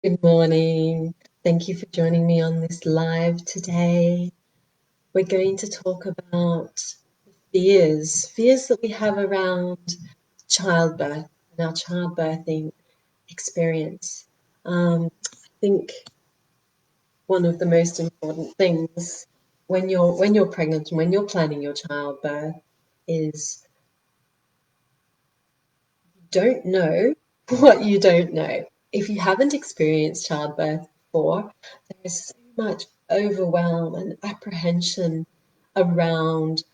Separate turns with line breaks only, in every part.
Good morning. Thank you for joining me on this live today. We're going to talk about fears that we have around childbirth and our childbirthing experience. I think one of the most important things when you're pregnant and when you're planning your childbirth is don't know what you don't know. If you haven't experienced childbirth before, there is so much overwhelm and apprehension around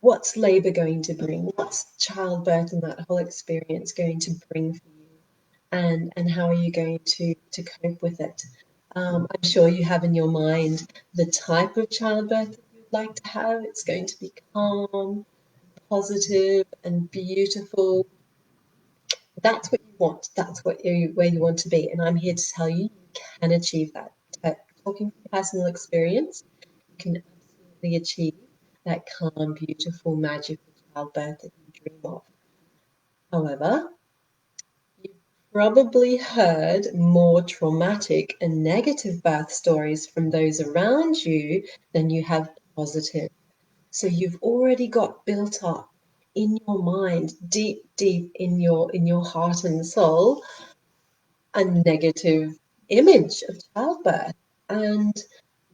what's labor going to bring, what's childbirth and that whole experience going to bring for you, and how are you going to cope with it. I'm sure you have in your mind the type of childbirth that you'd like to have. It's going to be calm, positive, and beautiful. That's what you want. That's where you want to be. And I'm here to tell you you can achieve that. Talking from personal experience, you can absolutely achieve that calm, beautiful, magical childbirth that you dream of. However, you've probably heard more traumatic and negative birth stories from those around you than you have positive. So you've already got built up in your mind, deep, deep in your heart and soul, a negative image of childbirth. And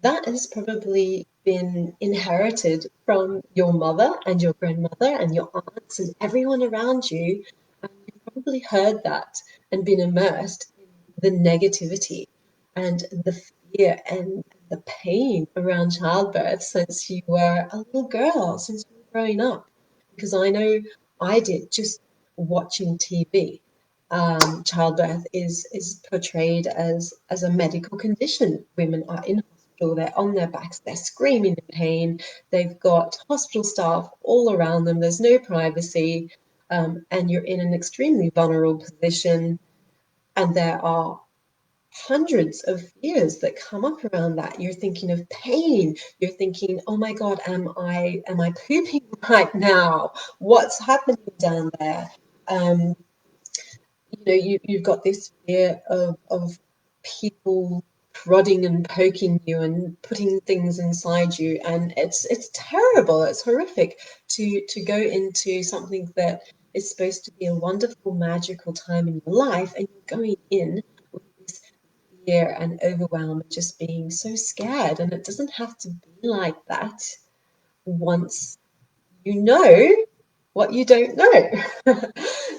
that has probably been inherited from your mother and your grandmother and your aunts and everyone around you. And you've probably heard that and been immersed in the negativity and the fear and the pain around childbirth since you were a little girl, since you were growing up. Because I know I did just watching TV. Childbirth is portrayed as a medical condition. Women are in hospital, they're on their backs, they're screaming in pain, they've got hospital staff all around them, there's no privacy, and you're in an extremely vulnerable position, and there are hundreds of fears that come up around that. You're thinking of pain, you're thinking, oh my God, am I pooping right now? What's happening down there? Um, you've got this fear of people prodding and poking you and putting things inside you, and it's terrible. It's horrific to go into something that is supposed to be a wonderful, magical time in your life, and you're going in with this fear and overwhelm and just being so scared. And it doesn't have to be like that once you know what you don't know.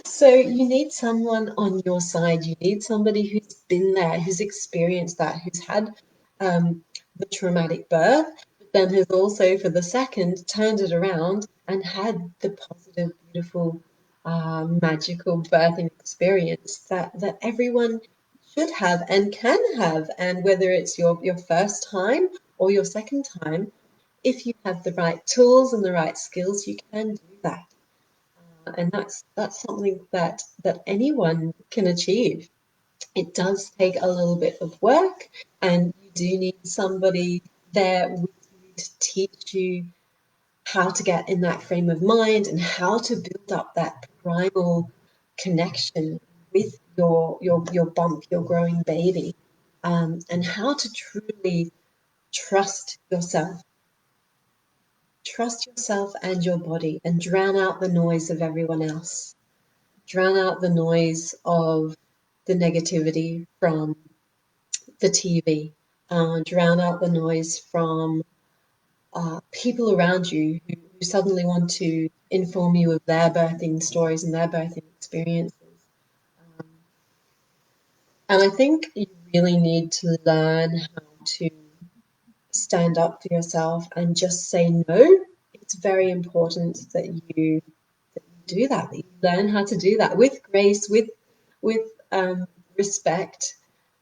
So you need someone on your side. You need somebody who's been there, who's experienced that, who's had the traumatic birth, but then has also, for the second, turned it around and had the positive, beautiful, magical birthing experience that everyone should have and can have. And whether it's your first time or your second time, if you have the right tools and the right skills, you can do that. And that's something that anyone can achieve. It does take a little bit of work, and you do need somebody there with you to teach you how to get in that frame of mind and how to build up that primal connection with your bump, your growing baby, and how to truly trust yourself. Trust yourself and your body and drown out the noise of everyone else. Drown out the noise of the negativity from the TV. Drown out the noise from people around you who suddenly want to inform you of their birthing stories and their birthing experiences. Um, and I think you really need to learn how to stand up for yourself and just say no. It's very important that you do that you learn how to do that with grace, with respect,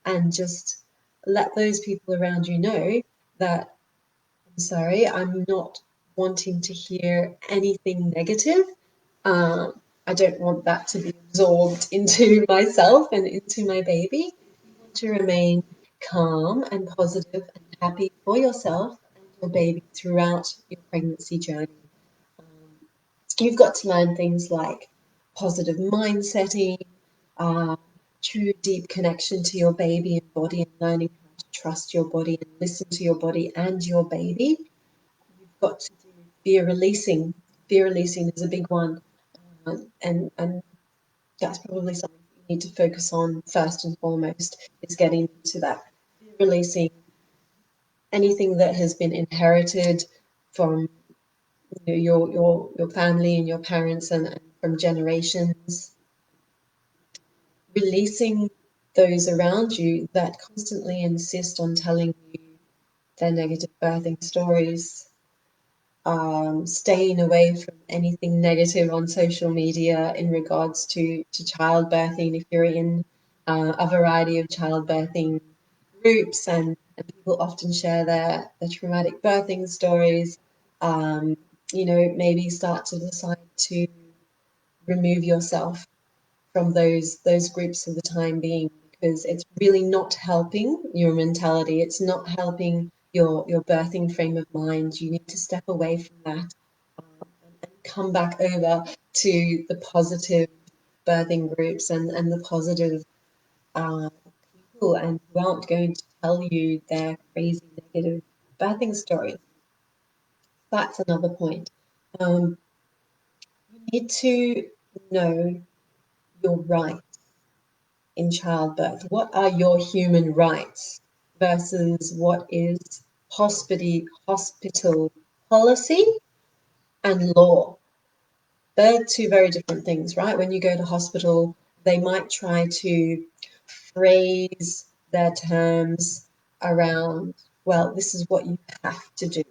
and just let those people around you know that I'm sorry, I'm not wanting to hear anything negative. I don't want that to be absorbed into myself and into my baby. You want to remain calm and positive and happy for yourself and your baby throughout your pregnancy journey. Um, you've got to learn things like positive mind setting, true deep connection to your baby and body, and learning how to trust your body and listen to your body and your baby, you've got to do fear releasing. Fear releasing is a big one, and that's probably something you need to focus on first and foremost, is getting into that fear releasing anything that has been inherited from, you know, your family and your parents, and from generations, releasing those around you that constantly insist on telling you their negative birthing stories, staying away from anything negative on social media in regards to childbirthing. If you're in a variety of childbirthing groups, and people often share their traumatic birthing stories, you know, maybe start to decide to remove yourself from those groups for the time being, because it's really not helping your mentality. It's not helping your birthing frame of mind. You need to step away from that, and come back over to the positive birthing groups, and the positive uh, people, and who aren't going to tell you their crazy negative birthing stories. That's another point. You need to know your right in childbirth. What are your human rights versus what is hospital policy and law? They're two very different things, right? When you go to hospital, they might try to phrase their terms around, well, this is what you have to do,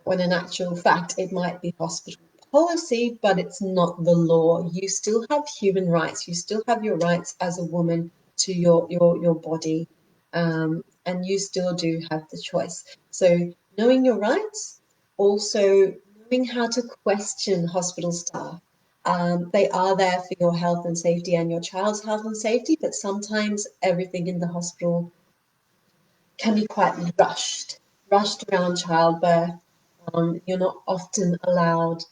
when in actual fact it might be hospital policy, but it's not the law. You still have human rights. You still have your rights as a woman to your body, and you still do have the choice. So knowing your rights, also knowing how to question hospital staff. They are there for your health and safety and your child's health and safety, but sometimes everything in the hospital can be quite rushed around childbirth. You're not often allowed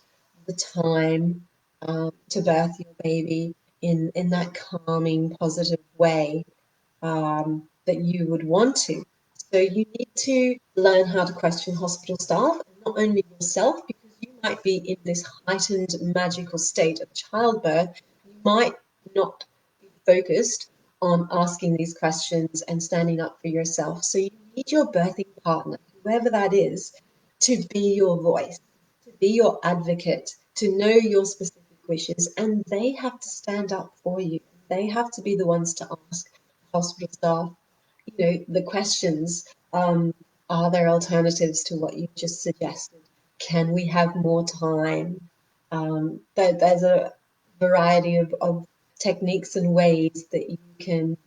the time to birth your baby in that calming, positive way that you would want to. So you need to learn how to question hospital staff, and not only yourself, because you might be in this heightened magical state of childbirth. You might not be focused on asking these questions and standing up for yourself. So you need your birthing partner, whoever that is, to be your voice, to be your advocate, to know your specific wishes, and they have to stand up for you. They have to be the ones to ask hospital staff, you know, the questions. Are there alternatives to what you just suggested? Can we have more time? There's a variety of techniques and ways that you can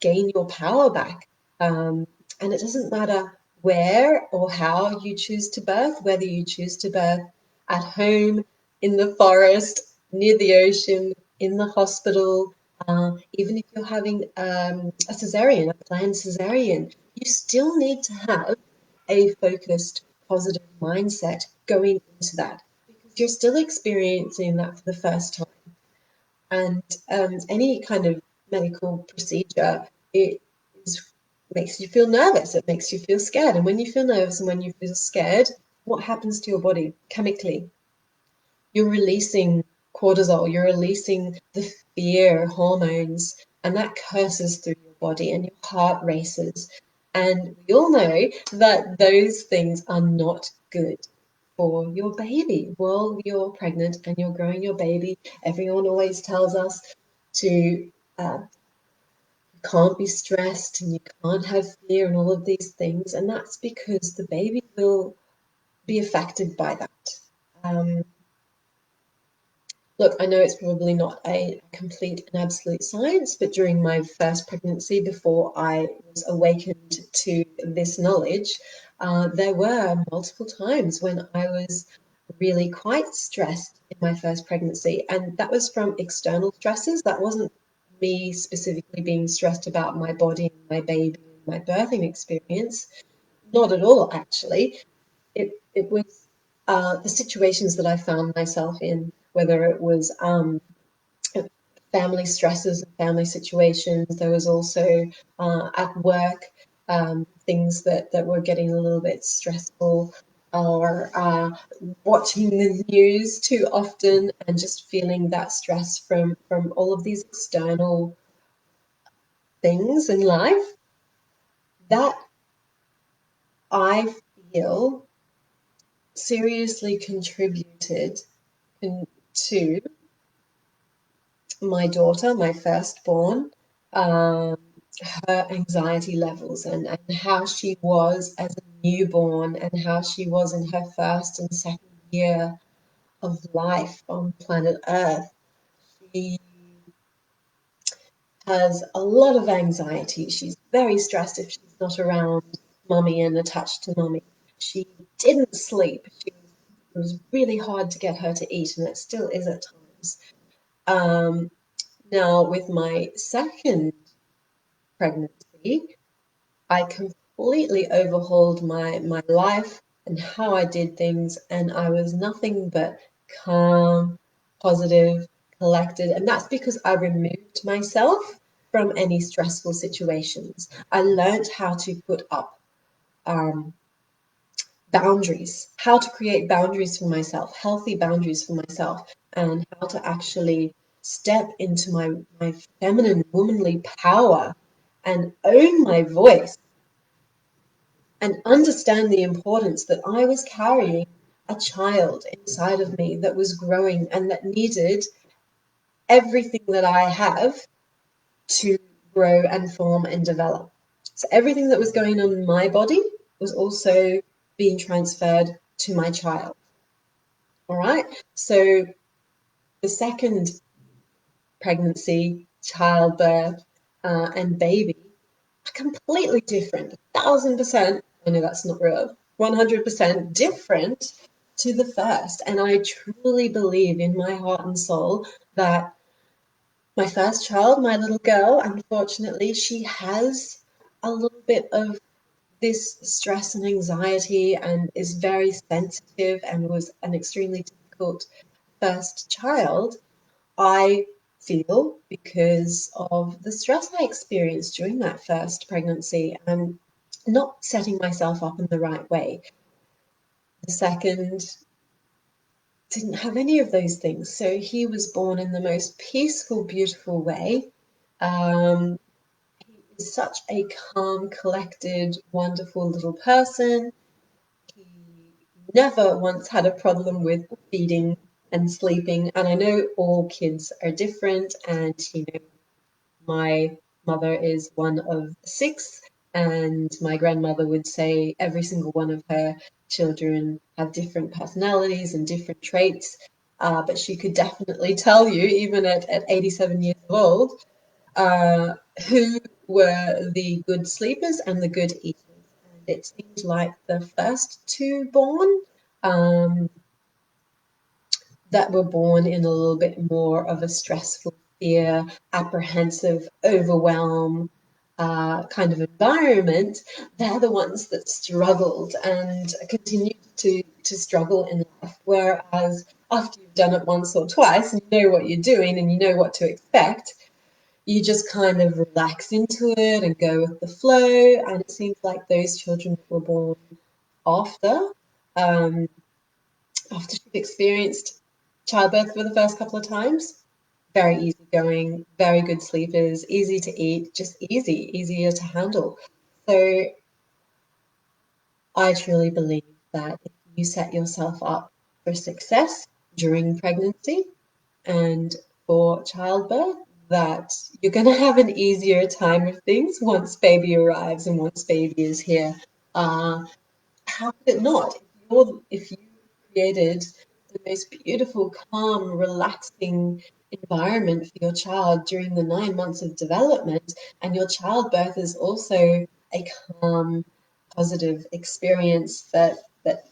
gain your power back. And it doesn't matter where or how you choose to birth, whether you choose to birth at home, in the forest, near the ocean, in the hospital, even if you're having a cesarean, a planned cesarean, you still need to have a focused, positive mindset going into that, because you're still experiencing that for the first time. And any kind of medical procedure, it is, makes you feel nervous, it makes you feel scared. And when you feel nervous and when you feel scared, what happens to your body chemically? You're releasing cortisol, you're releasing the fear hormones, and that curses through your body and your heart races. And we all know that those things are not good for your baby. While you're pregnant and you're growing your baby, everyone always tells us to can't be stressed and you can't have fear and all of these things. And that's because the baby will be affected by that. Um, Look, I know it's probably not a complete and absolute science, but during my first pregnancy, before I was awakened to this knowledge, there were multiple times when I was really quite stressed in my first pregnancy. And that was from external stresses. That wasn't me specifically being stressed about my body and my baby and my birthing experience. Not at all, actually. It was the situations that I found myself in, whether it was family stresses and family situations. There was also at work things that were getting a little bit stressful, or watching the news too often and just feeling that stress from all of these external things in life that I feel seriously contributed to my daughter, my firstborn, um, her anxiety levels, and how she was as a newborn, and how she was in her first and second year of life on planet Earth. She has a lot of anxiety. She's very stressed if she's not around mummy and attached to mummy. She didn't sleep. It was really hard to get her to eat, and it still is at times. Um, Now, with my second pregnancy, I completely overhauled my life and how I did things, and I was nothing but calm, positive, collected, and that's because I removed myself from any stressful situations. I learned how to put up um, boundaries, how to create boundaries for myself, healthy boundaries for myself, and how to actually step into my feminine, womanly power and own my voice and understand the importance that I was carrying a child inside of me that was growing and that needed everything that I have to grow and form and develop. So everything that was going on in my body was also being transferred to my child. All right. So the second pregnancy, childbirth, and baby are completely different. 1,000%. I know that's not real. 100% different to the first. And I truly believe in my heart and soul that my first child, my little girl, unfortunately, she has a little bit of this stress and anxiety and is very sensitive and was an extremely difficult first child, I feel, because of the stress I experienced during that first pregnancy and not setting myself up in the right way. The second didn't have any of those things. So he was born in the most peaceful, beautiful way. Um, he is such a calm, collected, wonderful little person. He never once had a problem with feeding and sleeping. And I know all kids are different, and my mother is one of six, and my grandmother would say every single one of her children have different personalities and different traits. But she could definitely tell you, even at 87 years old, uh, who were the good sleepers and the good eaters. And it seemed like the first two born um, that were born in a little bit more of a stressful, fear, apprehensive, overwhelm kind of environment, they're the ones that struggled and continue to struggle in life. Whereas after you've done it once or twice and you know what you're doing and you know what to expect, you just kind of relax into it and go with the flow. And it seems like those children that were born after, um, after she'd experienced childbirth for the first couple of times, very easygoing, very good sleepers, easy to eat, just easier to handle. So I truly believe that if you set yourself up for success during pregnancy and for childbirth, that you're going to have an easier time of things once baby arrives and once baby is here. Uh, how could it not? If you created the most beautiful, calm, relaxing environment for your child during the 9 months of development, and your childbirth is also a calm, positive experience that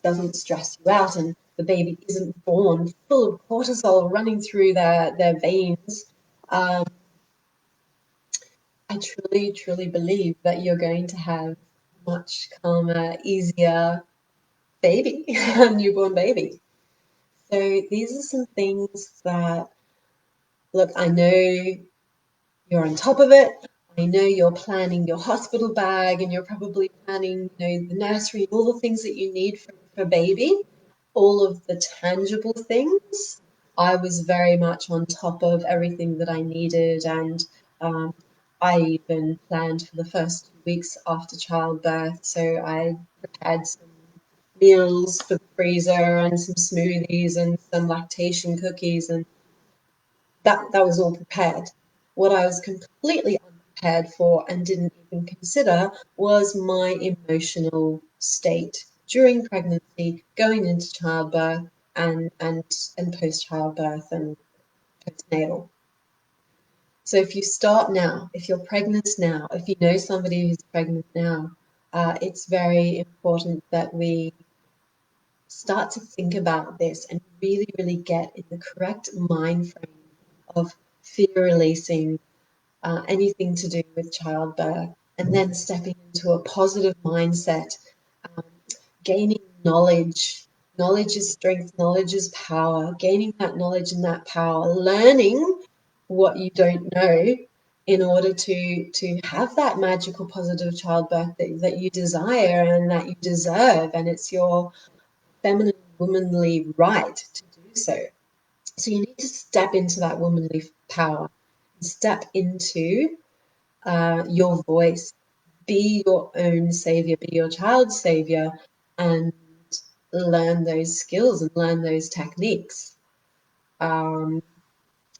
doesn't stress you out, and the baby isn't born full of cortisol running through their veins. Um, I truly, truly believe that you're going to have a much calmer, easier baby, a newborn baby. So these are some things that Look, I know you're on top of it. I know you're planning your hospital bag and you're probably planning, the nursery and all the things that you need for baby, all of the tangible things. I was very much on top of everything that I needed, and um, I even planned for the first 2 weeks after childbirth. So I prepared some meals for the freezer and some smoothies and some lactation cookies, and that was all prepared. What I was completely unprepared for and didn't even consider was my emotional state during pregnancy, going into childbirth, and post childbirth and postnatal. So if you start now, if you're pregnant now, if you know somebody who's pregnant now, it's very important that we start to think about this and really, really get in the correct mind frame of fear releasing, anything to do with childbirth, and then stepping into a positive mindset, um, gaining knowledge. Knowledge is strength, knowledge is power. Gaining that knowledge and that power, learning what you don't know in order to have that magical positive childbirth that you desire and that you deserve, and it's your feminine womanly right to do so. So you need to step into that womanly power, step into your voice, be your own savior, be your child's savior, and learn those skills and learn those techniques. Um,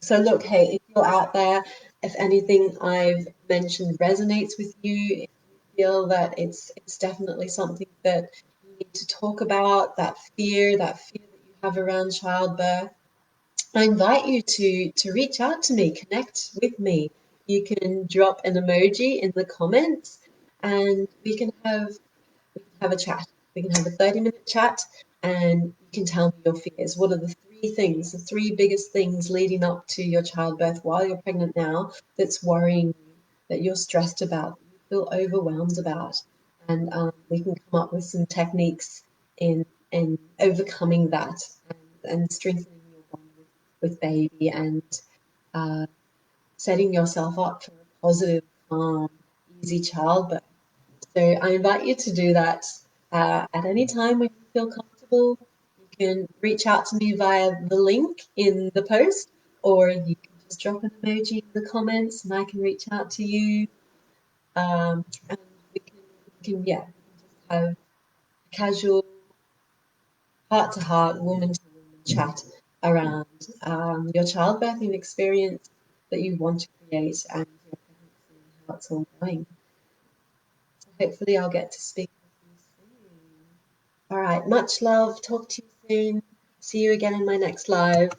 so look, hey, if you're out there, if anything I've mentioned resonates with you, if you feel that it's definitely something that you need to talk about, that fear that you have around childbirth, I invite you to reach out to me, connect with me. You can drop an emoji in the comments, and we can have a chat. We can have a 30-minute chat, and you can tell me your fears. What are the three things, the three biggest things leading up to your childbirth while you're pregnant now that's worrying you, that you're stressed about, that you feel overwhelmed about? And we can come up with some techniques in overcoming that, and strengthening your bond with baby, and uh, setting yourself up for a positive, calm, easy childbirth. So I invite you to do that at any time when you feel comfortable. You can reach out to me via the link in the post, or you can just drop an emoji in the comments and I can reach out to you. And we can just have a casual, heart to heart, woman to woman chat around your childbirthing experience that you want to create and your pregnancy and how it's all going. So hopefully I'll get to speak with you soon. All right, much love. Talk to you soon. See you again in my next live.